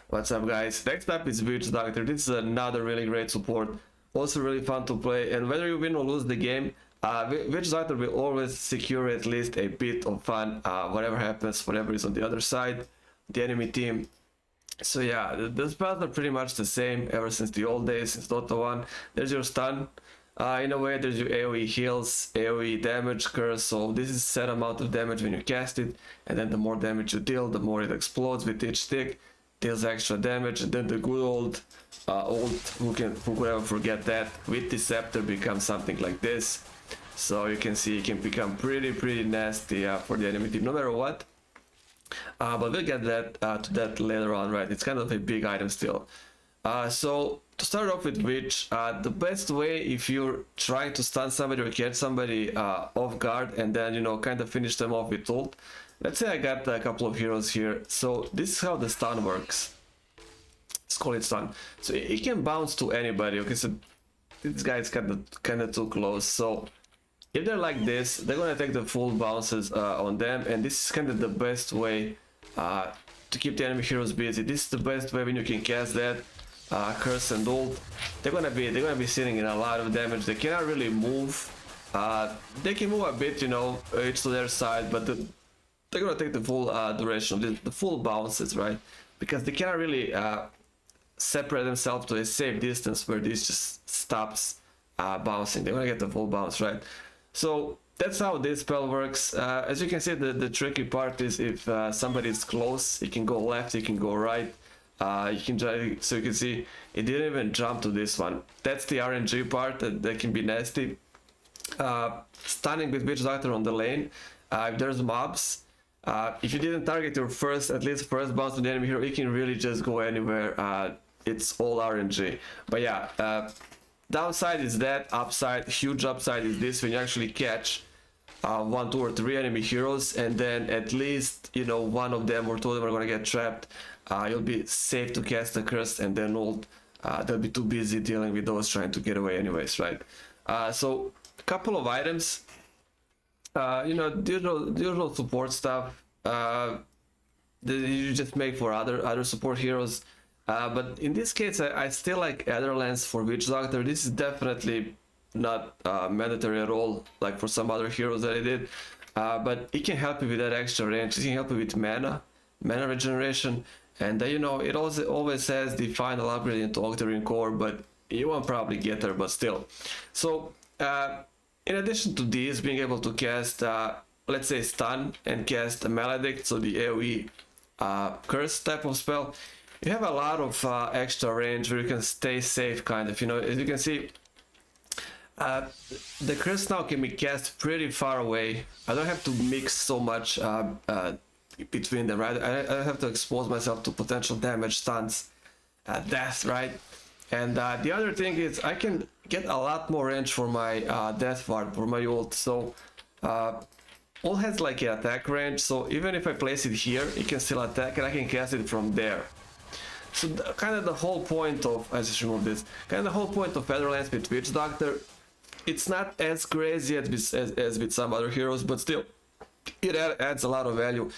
What's up, guys? Next up is Witch Doctor. This is another really great support, also really fun to play, and whether you win or lose the game, Witch Doctor will always secure at least a bit of fun, whatever happens, whatever is on the other side, the enemy team. So yeah, the spells are pretty much the same ever since the old days, since Dota 1. There's your stun, in a way there's your AoE heals, AoE damage, curse, so this is set amount of damage when you cast it, and then the more damage you deal, the more it explodes with each tick, deals extra damage, and then the good old who could ever forget that, with the scepter becomes something like this. So you can see it can become pretty nasty for the enemy team, no matter what. But we'll get that to that later on, right? It's kind of a big item still. So to start off with Witch, the best way if you're trying to stun somebody or catch somebody off guard and then, you know, kind of finish them off with ult. Let's say I got a couple of heroes here. So this is how the stun works. Let's call it stun. So it can bounce to anybody. Okay, so this guy's kind of too close. So if they're like this, they're gonna take the full bounces on them, and this is kind of the best way to keep the enemy heroes busy. This is the best way when you can cast that curse and ult. They're gonna be sitting in a lot of damage. They cannot really move. They can move a bit, you know, each to their side, but they're gonna take the full duration of the full bounces, right? Because they cannot really separate themselves to a safe distance where this just stops bouncing. They're gonna get the full bounce, right? So that's how this spell works. As you can see, the tricky part is if somebody is close, it can go left, it can go right. You can try, so you can see it didn't even jump to this one. That's the RNG part that can be nasty. Stunning with Witch Doctor on the lane. If there's mobs, if you didn't target your at least first bounce on the enemy hero, it can really just go anywhere. It's all RNG. But yeah, downside is that, upside, huge upside is this, when you actually catch 1, 2 or 3 enemy heroes, and then at least, you know, one of them or 2 of them are gonna get trapped. You'll be safe to cast the curse and then ult. They'll be too busy dealing with those trying to get away anyways, right? So a couple of items, you know, the usual support stuff that you just make for other support heroes. But in this case, I still like Adderlance for Witch Doctor. This is definitely not mandatory at all, like for some other heroes that I did. But it can help you with that extra range. It can help you with mana regeneration. And you know, it also always has the final upgrade into Octarine Core, but you won't probably get there, but still. So, in addition to these, being able to cast, let's say, Stun and cast Maledict, so the AoE Curse type of spell, you have a lot of extra range where you can stay safe, kind of. You know, as you can see, the curse now can be cast pretty far away. I don't have to mix so much between them, right? I don't have to expose myself to potential damage, stuns, death, right? And the other thing is I can get a lot more range for my death ward, for my ult. So ult has like an attack range, so even if I place it here, it can still attack and I can cast it from there. So kind of the whole point of, I just removed this, kind of the whole point of Adderlance with Witch Doctor, it's not as crazy as with some other heroes, but still, it adds a lot of value.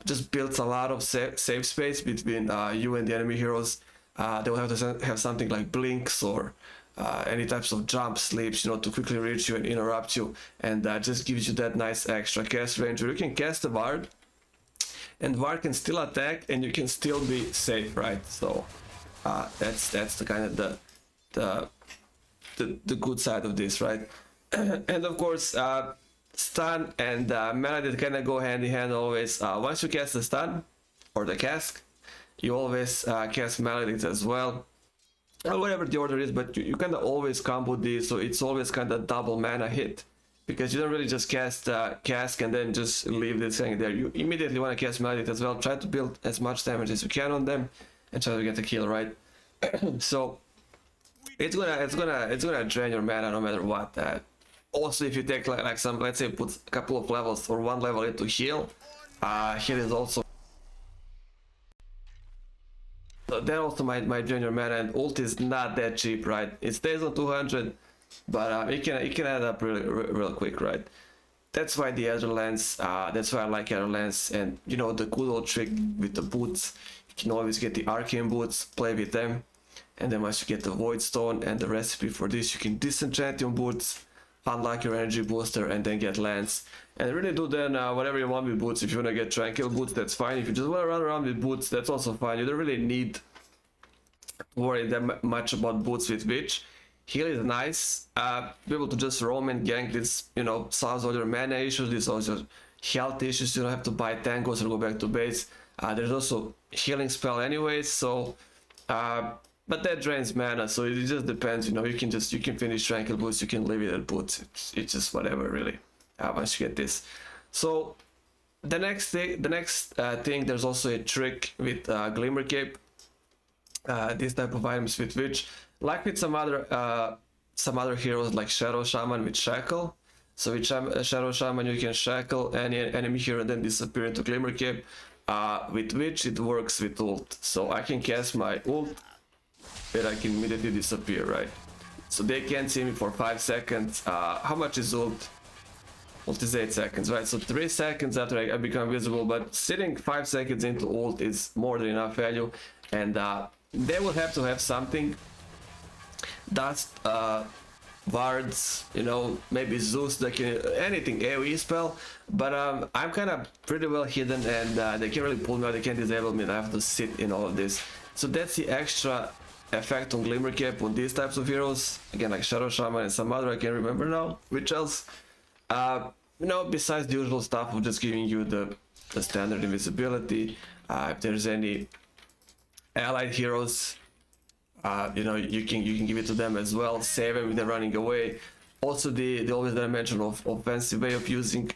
Just builds a lot of safe space between you and the enemy heroes. They will have to have something like blinks or any types of jump sleeps, you know, to quickly reach you and interrupt you, and just gives you that nice extra cast range where you can cast a ward, and ward can still attack, and you can still be safe, right? So that's the kind of the good side of this, right? And of course, stun and Maledict kind of go hand in hand always. Once you cast the stun or the cask, you always cast Maledict as well, or whatever the order is, but you kind of always combo these, so it's always kind of double mana hit, because you don't really just cast cask and then just leave this thing there. You immediately want to cast Maledict as well. Try to build as much damage as you can on them and try to get the kill, right? So it's gonna drain your mana no matter what. Also, if you take like some, let's say, put a couple of levels or 1 level into heal, heal is also, so that also might drain your mana, and ult is not that cheap, right? It stays on 200, but it can add up real quick, right? That's why the Adderlance, that's why I like Adderlance, and you know, the good old trick with the boots. You can always get the arcane boots, play with them, and then once you get the void stone and the recipe for this, you can disenchant your boots, unlock your energy booster, and then get lance. And really do then whatever you want with boots. If you want to get tranquil boots, that's fine. If you just want to run around with boots, that's also fine. You don't really need to worry that much about boots with Witch. Heal is nice. Be able to just roam and gank this, you know, solves all your mana issues, this solves your health issues. You don't have to buy tangos or go back to base. There's also healing spell anyways, so but that drains mana, so it just depends, you know. You can finish tranquil boots, you can leave it at boots. It's just whatever really. Once you get this. So the next thing, there's also a trick with Glimmer Cape. These type of items with which, like with some other heroes like Shadow Shaman with Shackle. So with Shadow Shaman you can shackle any enemy hero and then disappear into Glimmer Cape. With which it works with ult. So I can cast my ult, but I can immediately disappear, right? So they can't see me for 5 seconds. How much is ult? Ult is 8 seconds, right? So 3 seconds after I become visible, but sitting 5 seconds into ult is more than enough value. And they will have to have something. Dust, wards, you know, maybe Zeus, that can, anything, AoE spell. But I'm kind of pretty well hidden, and they can't really pull me out, they can't disable me, and I have to sit in all of this. So that's the extra effect on Glimmer Cape on these types of heroes. Again, like Shadow Shaman and some other, I can't remember now which else. You know, besides the usual stuff of just giving you the standard invisibility. If there's any allied heroes, you know, you can give it to them as well, save them if they're running away. Also the always dimension of offensive way of using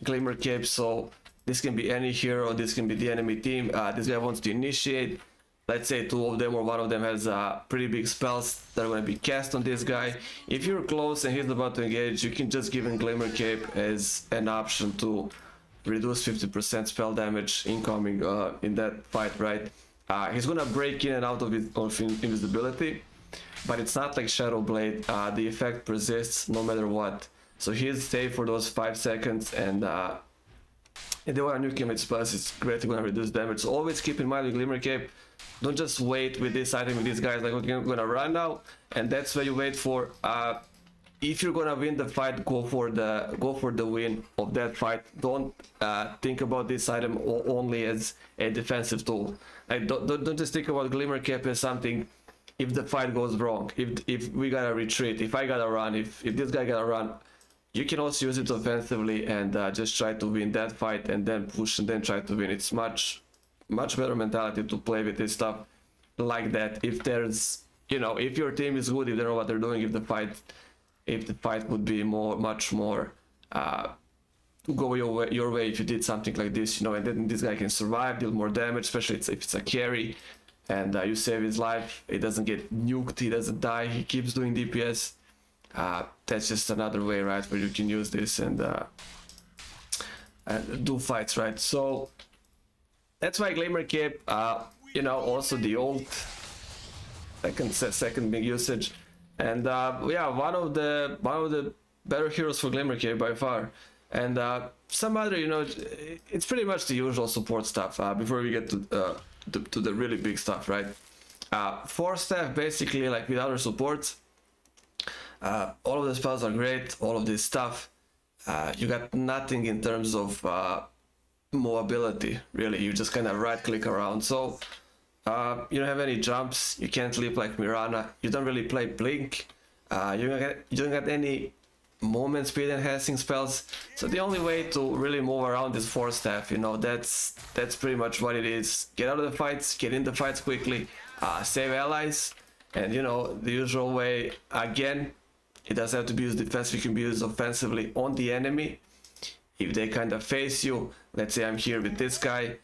Glimmer Cape. So this can be any hero, this can be the enemy team. This guy wants to initiate, let's say 2 of them or 1 of them has pretty big spells that are going to be cast on this guy. If you're close and he's about to engage, you can just give him Glimmer Cape as an option to reduce 50% spell damage incoming in that fight, right? He's gonna break in and out of invisibility, but it's not like Shadow Blade. The effect persists no matter what, so he's safe for those 5 seconds. And if they want to nuke him with spells, it's greatly gonna reduce damage. So always keep in mind with Glimmer Cape, don't just wait with this item with these guys like, okay, I'm gonna run now, and that's where you wait for. If you're gonna win the fight, go for the win of that fight. Don't think about this item only as a defensive tool. Like, don't just think about Glimmer Cape as something if the fight goes wrong, if we gotta retreat, if I gotta run, if this guy gotta run. You can also use it offensively and just try to win that fight and then push and then try to win. It's much better mentality to play with this stuff like that. If there's, you know, if your team is good, if they know what they're doing, if the fight would be much more to go your way if you did something like this, you know, and then this guy can survive, deal more damage, especially if it's a carry, and you save his life. He doesn't get nuked, he doesn't die, he keeps doing DPS. That's just another way, right, where you can use this and do fights, right? So that's why Glimmer Cape, you know, also the ult, second big usage. And yeah, one of the better heroes for Glimmer Cape by far. And some other, you know, it's pretty much the usual support stuff before we get to the really big stuff, right? Force staff, basically, like with other supports, all of the spells are great, all of this stuff. You got nothing in terms of mobility, really. You just kind of right click around. So you don't have any jumps, you can't leap like Mirana, you don't really play Blink, you don't get any movement speed enhancing spells. So the only way to really move around is Force Staff, you know. That's pretty much what it is. Get out of the fights, get in the fights quickly, save allies, and you know, the usual way. Again, it doesn't have to be used defensively, it can be used offensively on the enemy. If they kind of face you, let's say I'm here with this guy,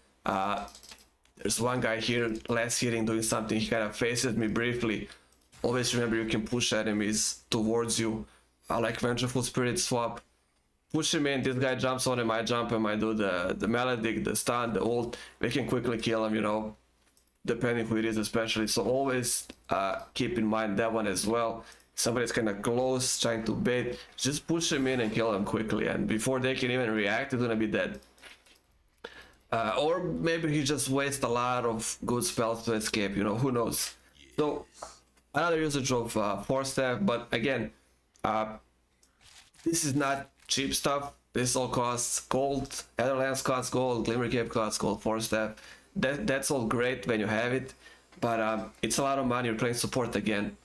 there's one guy here, less hitting, doing something, he kind of faces me briefly. Always remember you can push enemies towards you, like Vengeful Spirit swap. Push him in, this guy jumps on him, I jump him, I do the Maledict, the stun, the ult. We can quickly kill him, you know, depending who it is especially. So always keep in mind that one as well. Somebody's kind of close, trying to bait, just push him in and kill him quickly. And before they can even react, it's gonna be dead. Or maybe he just wastes a lot of good spells to escape, you know, who knows. So another usage of Force Staff, but again, this is not cheap stuff. This all costs gold, Netherlands costs gold, Glimmer Cape costs gold, Force Staff. That's all great when you have it, but it's a lot of money. You're playing support again,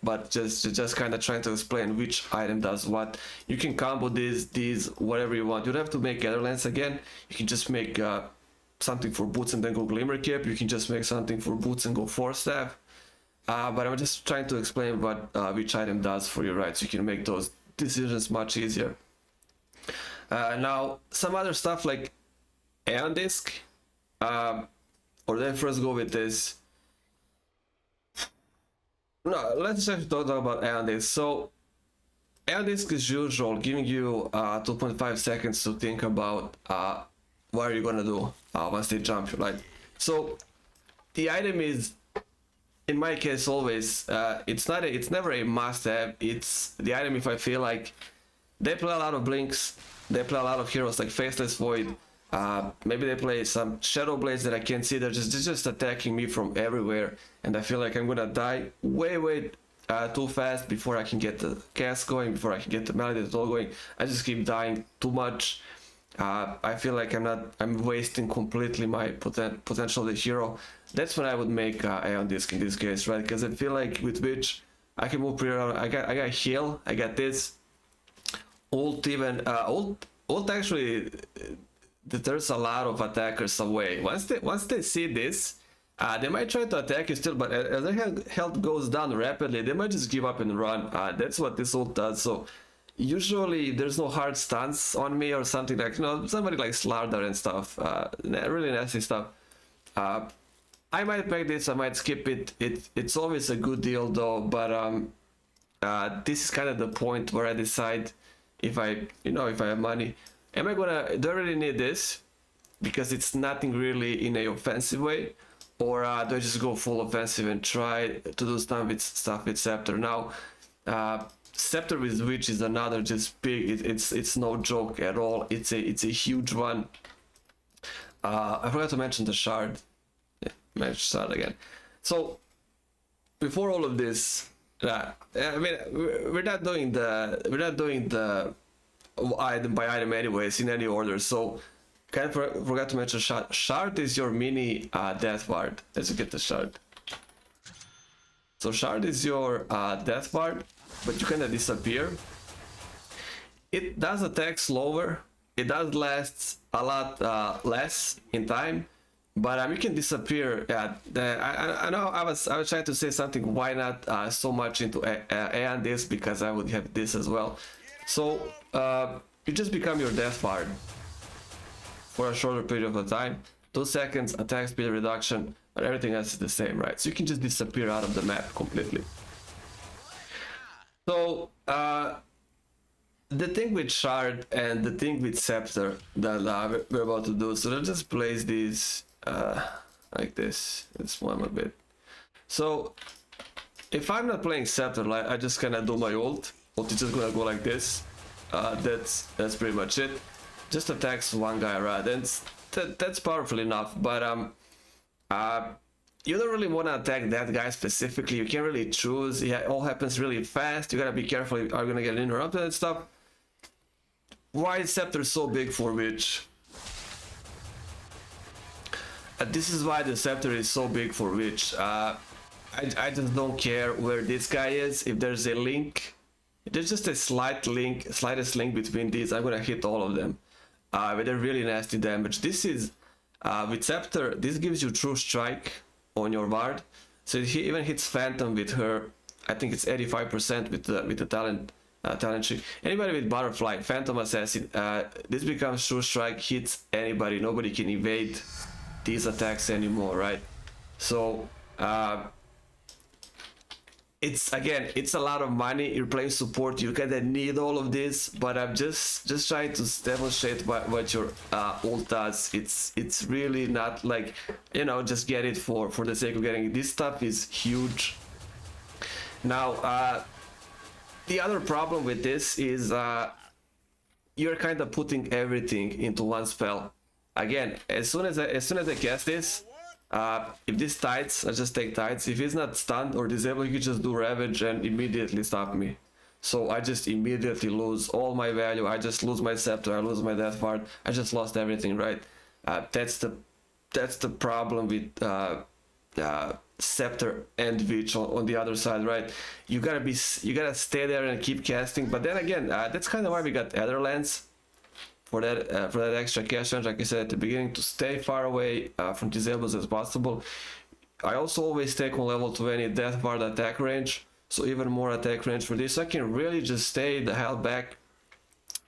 but just kind of trying to explain which item does what. You can combo these whatever you want. You don't have to make Netherlands again. You can just make something for boots and then go Glimmer Cape. You can just make something for boots and go Force Staff. But I'm just trying to explain what which item does for you, right? So you can make those decisions much easier. Now, some other stuff like Aeon Disc, or then first go with this. No, let's just talk about Aeon Disc. So, Aeon Disc is usual, giving you 2.5 seconds to think about what are you gonna do once they jump you, right? So, the item is, in my case, always it's never a must-have. It's the item if I feel like they play a lot of blinks, they play a lot of heroes like Faceless Void. Maybe they play some Shadow Blades that I can't see. They're just attacking me from everywhere, and I feel like I'm gonna die way too fast before I can get the cast going, before I can get the melody at all going. I just keep dying too much. I feel like I'm wasting completely my potential as a hero. That's when I would make Aeon Disc in this case, right? Because I feel like with Witch, I can move pretty around. I got heal, I got this ult, even ult actually deters a lot of attackers away. Once they see this, they might try to attack you still, but as their health goes down rapidly, they might just give up and run. That's what this ult does. So usually there's no hard stance on me or something like, you know, somebody like Slardar and stuff, really nasty stuff. I might make this, I might skip it. It's always a good deal though, but this is kind of the point where I decide if I have money. Do I really need this? Because it's nothing really in a offensive way, or do I just go full offensive and try to do stuff with Scepter? Now, Scepter with Witch is another just big. It's no joke at all. It's a huge one. I forgot to mention the shard. Yeah, mention shard again. So before all of this, I mean, we're not doing the item by item anyways in any order. So kind of forgot to mention shard. Shard is your mini death ward. Let's get the shard. So shard is your death ward, but you kind of disappear. It does attack slower. It does last a lot less in time, but you can disappear. Yeah, I know I was trying to say something. Why not so much into Aeon Disc, because I would have this as well. So you just become your death ward for a shorter period of time. 2 seconds attack speed reduction, but everything else is the same, right? So you can just disappear out of the map completely. So the thing with shard and the thing with scepter that we're about to do, so let's just place these like this. Let's move a bit. So if I'm not playing scepter, like I just kind of do my ult is just gonna go like this. That's pretty much it. Just attacks one guy, right? And that's powerful enough, but you don't really want to attack that guy specifically. You can't really choose. It all happens really fast. You gotta be careful. Are you gonna get interrupted and stuff? Why is Scepter so big for Witch? This is why the Scepter is so big for Witch. I just don't care where this guy is. If there's a link, if there's just a slightest link between these, I'm gonna hit all of them with a really nasty damage. This is with Scepter. This gives you true strike on your ward, so he even hits Phantom with her. I think it's 85% with the talent tree. Anybody with Butterfly, Phantom Assassin, this becomes true strike, hits anybody. Nobody can evade these attacks anymore, right? So it's a lot of money. You're playing support, you kinda need all of this, but I'm just trying to demonstrate what your ult does. It's really not like, you know, just get it for the sake of getting it. This stuff is huge. Now the other problem with this is you're kind of putting everything into one spell. Again, as soon as I cast this, if this tides, I just take tides. If he's not stunned or disabled, he can just do ravage and immediately stop me. So I just immediately lose all my value. I just lose my scepter. I lose my death ward. I just lost everything, right? That's the problem with scepter and witch on the other side, right? You gotta stay there and keep casting. But then again, that's kind of why we got other lands for that extra cast range, like I said at the beginning, to stay far away from disables as possible. I also always take on level 20 death ward attack range, so even more attack range for this. I can really just stay the hell back,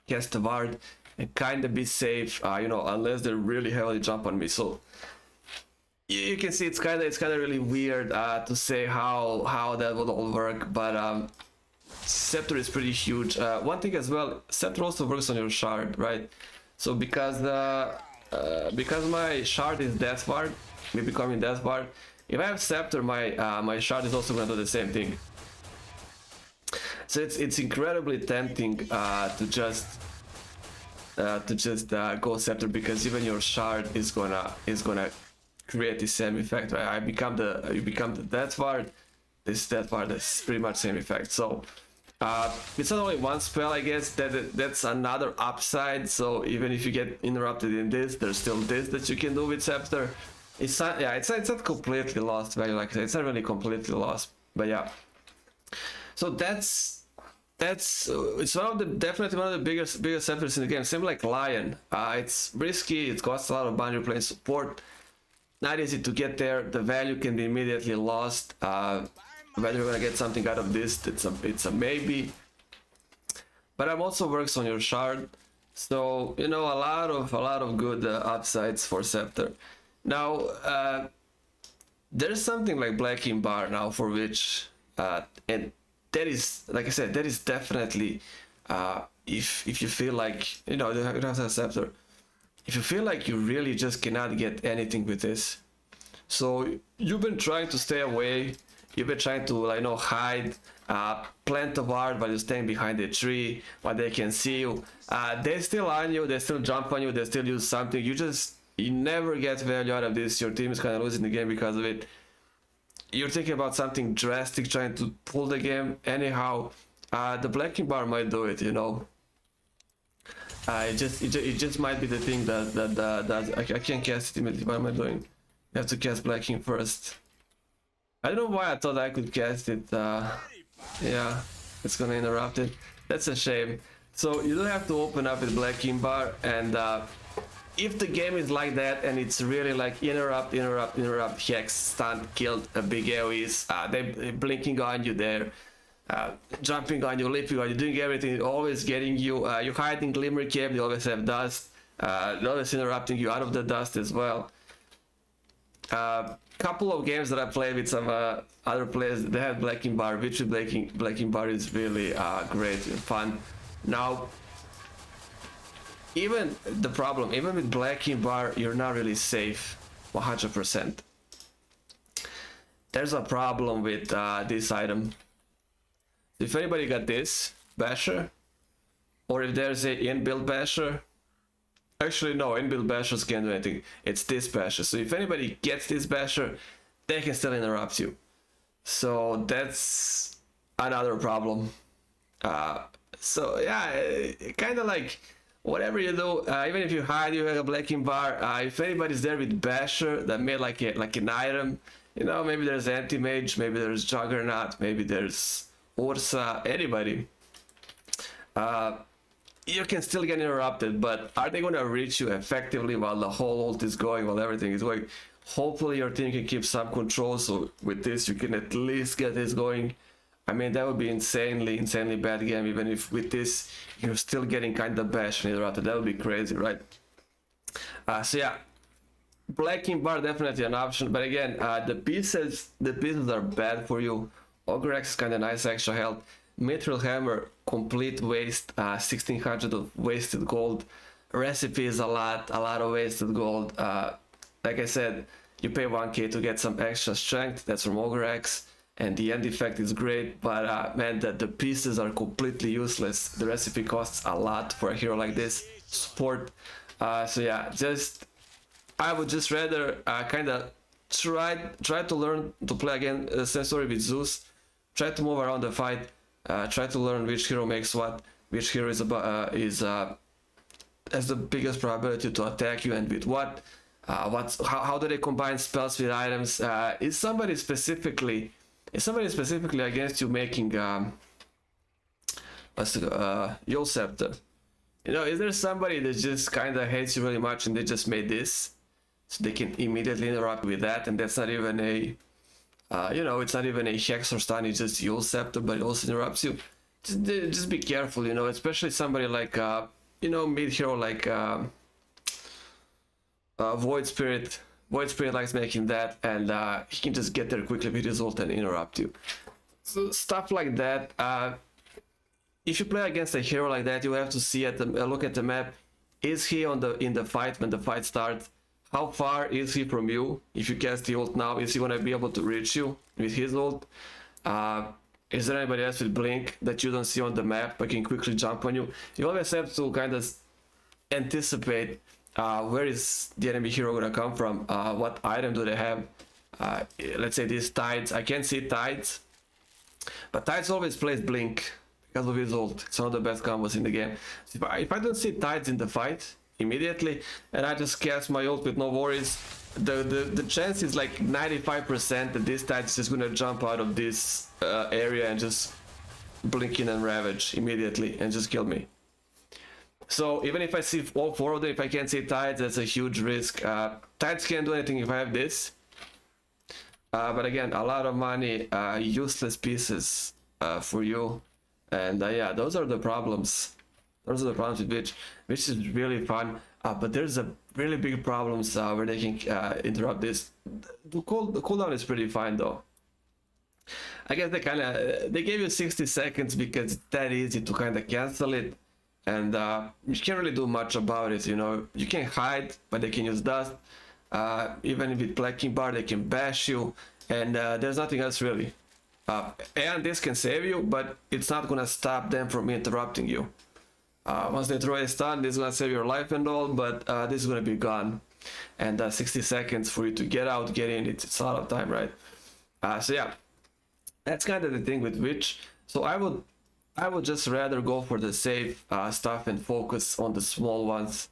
cast the ward, and kind of be safe, unless they really heavily jump on me. So you can see it's kind of really weird to say how that would all work, but scepter is pretty huge. One thing as well, scepter also works on your shard, right? So because my shard is death ward, me becoming death ward, if I have scepter, my shard is also gonna do the same thing. So it's incredibly tempting to just go scepter, because even your shard is gonna create the same effect, right? You become the death ward. This death ward is pretty much same effect. So it's not only one spell, I guess. That's another upside. So even if you get interrupted in this, there's still this that you can do with scepter. It's not completely lost value. Like I said, it's not really completely lost, but yeah. So it's definitely one of the biggest scepters in the game. Same like Lion. It's risky. It costs a lot of boundary plane support. Not easy to get there. The value can be immediately lost. Whether you're gonna get something out of this, it's a maybe. But it also works on your shard, so a lot of good upsides for scepter. Now there's something like Black Ink Bar now for which, and that is, like I said, that is definitely if you feel like you don't have a scepter. If you feel like you really just cannot get anything with this, so you've been trying to stay away, you've been trying to hide, plant a ward while you're staying behind a tree, while they can see you. They still on you, they still jump on you, they still use something. You never get value out of this. Your team is kind of losing the game because of it. You're thinking about something drastic, trying to pull the game. Anyhow, the Black Ink Bar might do it. It just might be the thing that I can't cast it immediately. What am I doing? You have to cast Black Ink first. I don't know why I thought I could cast it. Yeah, it's gonna interrupt it. That's a shame. So you do have to open up with Black Ink Bar, and if the game is like that and it's really like interrupt, hex, stun, killed, big AoEs, they blinking on you there. Jumping on you, leaping on you, doing everything, always getting you. You're hiding Glimmer Cave, they always have dust. They're always interrupting you out of the dust as well. Couple of games that I played with some other players, they had Black Ink Bar, which Black Ink Bar is really great and fun. Now, even with Black Ink Bar, you're not really safe 100%. There's a problem with this item. If anybody got this basher, or if there's a inbuilt basher, actually no, inbuilt bashers can't do anything. It's this basher. So if anybody gets this basher, they can still interrupt you. So that's another problem. So yeah, kind of like whatever you do, even if you hide, you have a Black Ink Bar. If anybody's there with basher that made like an item, maybe there's Anti-Mage, maybe there's Juggernaut, maybe there's Ursa, anybody, you can still get interrupted, but are they going to reach you effectively while the whole ult is going, while everything is going? Hopefully your team can keep some control, so with this you can at least get this going. I mean, that would be insanely bad game, even if with this you're still getting kind of bashed and interrupted. That would be crazy, right? So yeah, Black Ink Bar definitely an option, but again, the pieces are bad for you. Ogre Axe is kind of nice extra health. Mithril Hammer, complete waste, 1600 of wasted gold. Recipe is a lot of wasted gold. Like I said, you pay 1k to get some extra strength, that's from Ogre Axe, and the end effect is great, but man, the pieces are completely useless. The recipe costs a lot for a hero like this. Support. So yeah, just I would just rather kind of try to learn to play again sensory with Zeus. Try to move around the fight. Try to learn which hero makes what, which hero has the biggest probability to attack you and with what. How do they combine spells with items? Is somebody specifically against you making Yule Scepter? You know, is there somebody that just kind of hates you really much and they just made this so they can immediately interrupt with that, and that's not even a it's not even a hex or stun, it's just Yule Scepter, but it also interrupts you. Just be careful, you know, especially somebody like mid hero like Void Spirit. Void Spirit likes making that, and he can just get there quickly with his ult and interrupt you. So stuff like that. If you play against a hero like that, you have to see look at the map. Is he in the fight when the fight starts? How far is he from you? If you cast the ult now, is he gonna be able to reach you with his ult? Is there anybody else with blink that you don't see on the map but can quickly jump on you? You always have to kind of anticipate where is the enemy hero gonna come from, what item do they have. Let's say these Tides, I can't see Tides, but Tides always plays blink because of his ult. It's one of the best combos in the game. So if I don't see Tides in the fight immediately and I just cast my ult with no worries, the chance is like 95% that this Tide is just gonna jump out of this area and just blink in and ravage immediately and just kill me. So even if I see all four of them, if I can't see Tides, that's a huge risk. Tides can't do anything if I have this. But again, a lot of money, useless pieces for you. And yeah, those are the problems. Those are the problems with which is really fun. But there's a really big problems where they can interrupt this. The cooldown is pretty fine though. I guess they gave you 60 seconds because it's that easy to kind of cancel it. And you can't really do much about it, you know. You can hide, but they can use dust. Even with Blacking Bar, they can bash you, and there's nothing else really. And this can save you, but it's not gonna stop them from interrupting you. Once they throw a stun, this is gonna save your life and all, but this is gonna be gone. And 60 seconds for you to get out, get in, it's a lot of time, right? So yeah, that's kind of the thing with Witch. So I would just rather go for the safe stuff and focus on the small ones,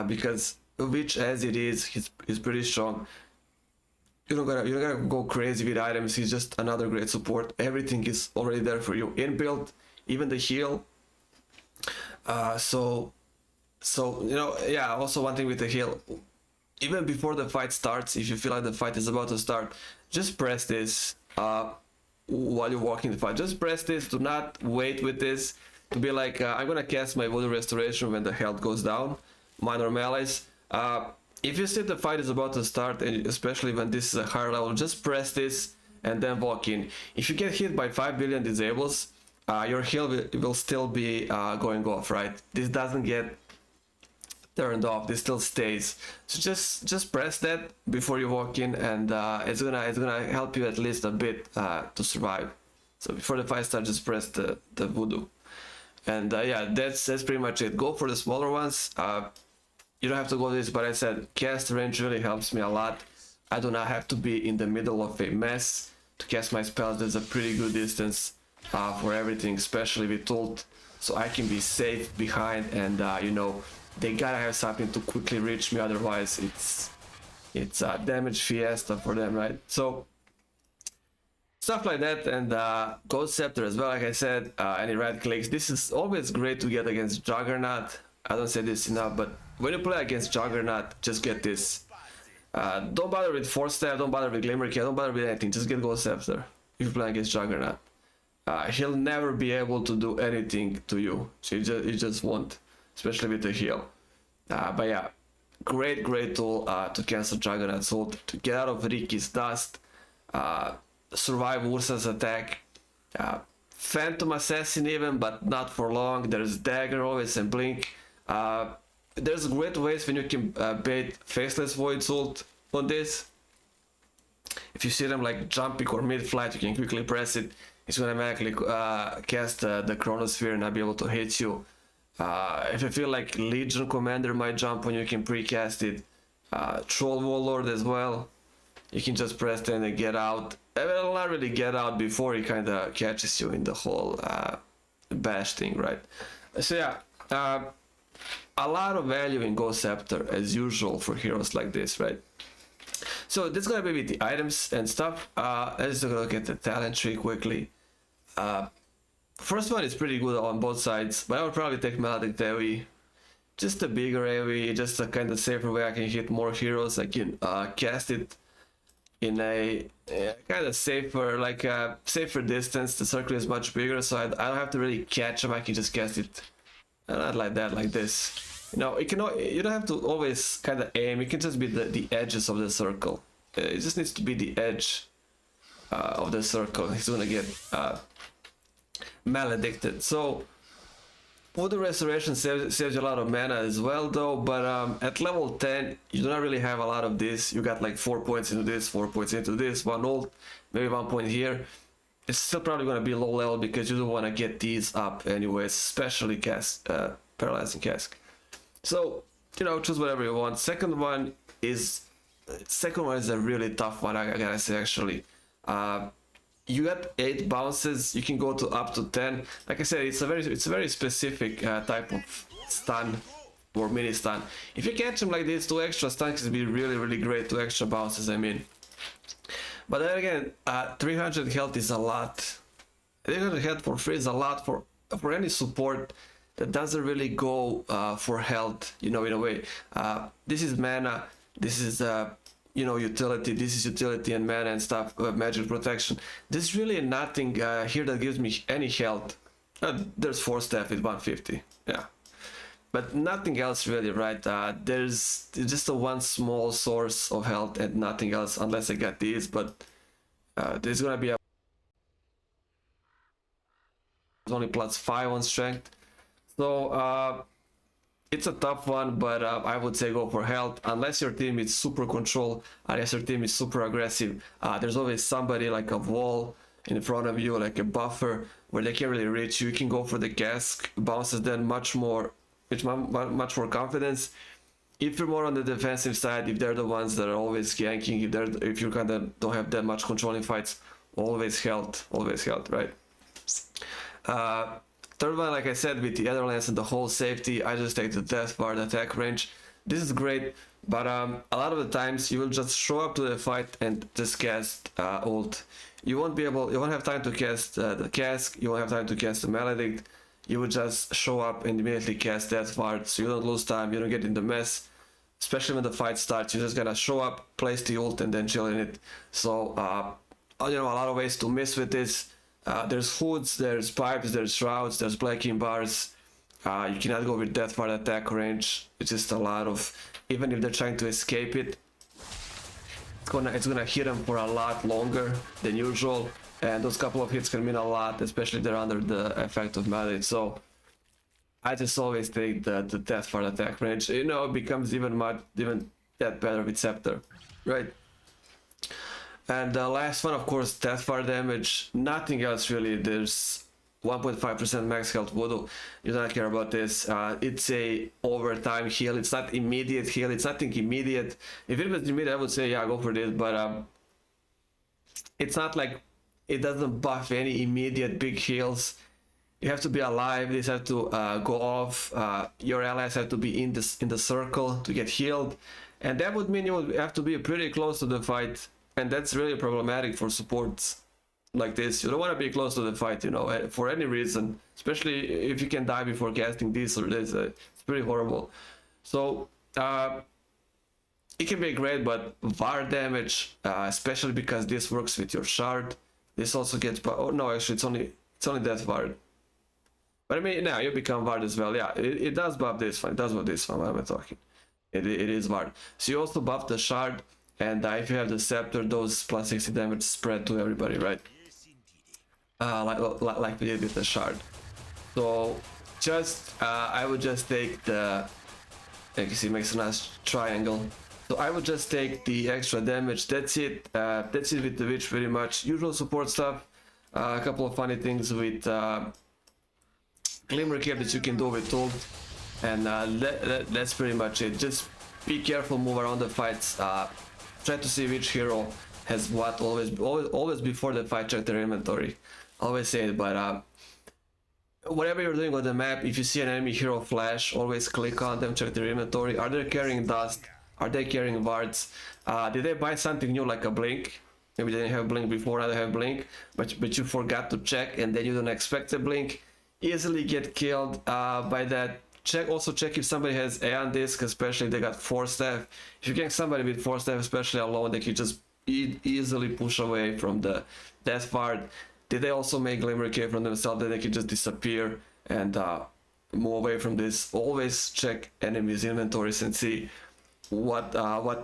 because Witch as it is, he's pretty strong. You're not gonna go crazy with items. He's just another great support. Everything is already there for you, inbuilt, even the heal. So you know, yeah. Also, one thing with the heal, even before the fight starts, if you feel like the fight is about to start, just press this. While you're walking the fight, just press this. Do not wait with this to be like I'm gonna cast my Voodoo Restoration when the health goes down, minor melees. If you see the fight is about to start, and especially when this is a higher level, just press this and then walk in. If you get hit by 5 billion disables, your heal will still be going off, right? This doesn't get turned off, this still stays. So just press that before you walk in, and it's gonna help you at least a bit to survive. So before the fight starts, just press the voodoo. And yeah, that's pretty much it. Go for the smaller ones. You don't have to go this, but I said cast range really helps me a lot. I do not have to be in the middle of a mess to cast my spells. There's a pretty good distance for everything, especially with ult, so I can be safe behind, and you know, they gotta have something to quickly reach me, otherwise it's a damage fiesta for them, right? So stuff like that. And Ghost Scepter as well, like I said, any right clicks. This is always great to get against Juggernaut. I don't say this enough, but when you play against Juggernaut, just get this. Don't bother with Force Staff, don't bother with Glimmer Key, don't bother with anything, just get Ghost Scepter if you play against Juggernaut. He'll never be able to do anything to you, so he just won't, especially with the heal. But yeah, great tool to cancel Juggernaut's ult, to get out of Ricky's dust, survive Ursa's attack, Phantom Assassin even, but not for long. There's Dagger always and Blink. There's great ways when you can bait Faceless Void's ult on this. If you see them like jumping or mid-flight, you can quickly press it. It's gonna automatically cast the Chronosphere and not be able to hit you. If you feel like Legion Commander might jump when you can precast it, Troll Warlord as well. You can just press 10 and get out. I will not really get out before he kind of catches you in the whole bash thing, right? So yeah, a lot of value in Ghost Scepter as usual for heroes like this, right? So this is gonna be with the items and stuff. Let's take a look at the talent tree quickly. First one is pretty good on both sides, but I would probably take Melodic AoE. Just a bigger AoE, just a kind of safer way I can hit more heroes. I can cast it in a kind of safer, like a safer distance. The circle is much bigger, so I don't have to really catch them. I can just cast it, not like that, like this. You know, you don't have to always kind of aim. It can just be the edges of the circle. It just needs to be the edge of the circle. He's gonna get maledicted. So Voodoo Restoration saves you a lot of mana as well though, but at level 10 you do not really have a lot of this. You got like 4 points into this, 4 points into this, 1 ult, maybe 1 point here. It's still probably going to be low level because you don't want to get these up anyways, especially Paralyzing Cask. So, you know, choose whatever you want. Second one is a really tough one, I gotta say actually. You got 8 bounces, you can go to up to 10. Like I said, it's a very specific type of stun or mini stun. If you catch him like this, 2 extra stuns can be really great, 2 extra bounces, I mean. But then again, 300 health is a lot. 300 health for free is a lot for any support that doesn't really go for health, you know, in a way. This is mana, this is you know, utility, this is utility and mana and stuff, magic protection. There's really nothing here that gives me any health. There's 4 staff with 150, yeah. But nothing else really, right? There's just a one small source of health and nothing else unless I get these, but there's gonna be only +5 on strength. So it's a tough one, but I would say go for health. Unless your team is super control, unless your team is super aggressive, there's always somebody like a wall in front of you, like a buffer, where they can't really reach you. You can go for the cask, bounces then much more confidence. If you're more on the defensive side, if they're the ones that are always ganking, if you kind of don't have that much control in fights, always health, right? Third one, like I said, with the other lance and the whole safety, I just take the death bar, the attack range. This is great, but a lot of the times you will just show up to the fight and just cast ult. You won't have time to cast the cask, you won't have time to cast the maledict. You would just show up and immediately cast death bar, so you don't lose time, you don't get in the mess. Especially when the fight starts, you're just gonna show up, place the ult, and then chill in it. So, you know, a lot of ways to miss with this. There's hoods, there's pipes, there's shrouds, there's blacking bars. You cannot go with death bar attack range. It's just a lot of, even if they're trying to escape it, it's gonna hit them for a lot longer than usual. And those couple of hits can mean a lot, especially if they're under the effect of malady. So I just always take the death bar attack range. You know, it becomes even that better with Scepter, right? And the last one, of course, death bar damage. Nothing else really. There's 1.5% max health voodoo. You don't care about this. It's a overtime heal. It's not immediate heal. It's nothing immediate. If it was immediate, I would say yeah, go for this. But it's not like it doesn't buff any immediate big heals. You have to be alive. These have to go off. Your allies have to be in the circle to get healed, and that would mean you would have to be pretty close to the fight. And that's really problematic for supports like this. You don't want to be close to the fight, you know, for any reason, especially if you can die before casting this or this. It's pretty horrible. So it can be great, but VAR damage, especially because this works with your shard. This also gets, oh no, actually it's only death VAR. But I mean, now you become VAR as well. Yeah, it does buff this one. It does buff this one. What am I talking? It is VAR. So you also buff the shard. And if you have the scepter, those plus 60 damage spread to everybody, right? Like we did with the shard. So I would just take the, like you see, it makes a nice triangle. So I would just take the extra damage. That's it. That's it with the witch, pretty much. Usual support stuff. A couple of funny things with Glimmer Cape that you can do with ult, and that's pretty much it. Just be careful, move around the fights, try to see which hero has what. Always before the fight, check their inventory. Always say it, but whatever you're doing on the map, if you see an enemy hero flash, always click on them, check their inventory. Are they carrying dust? Are they carrying wards? Did they buy something new like a blink? Maybe they didn't have blink before, now they have blink, but you forgot to check, and then you don't expect a blink. Easily get killed by that. Check if somebody has Aeon Disc, especially if they got 4 staff. If you get somebody with 4 staff, especially alone, they can just easily push away from the death ward. Did they also make Glimmer Cave from themselves that they can just disappear and move away from this? Always check enemies' inventories and see what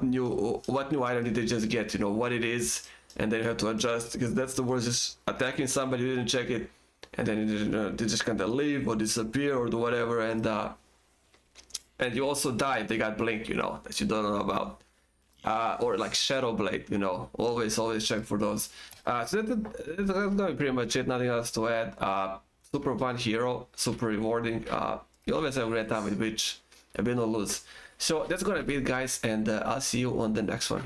new item did they just get, you know, what it is, and then you have to adjust, because that's the worst, just attacking somebody, you didn't check it, and then they just kind of leave or disappear or do whatever, and you also die if they got blink, you know, that you don't know about. Or like Shadow Blade, you know, always check for those. So that's gonna be pretty much it, nothing else to add. Super fun hero, super rewarding. You always have a great time with Witch, a win or lose. So that's gonna be it, guys, and I'll see you on the next one.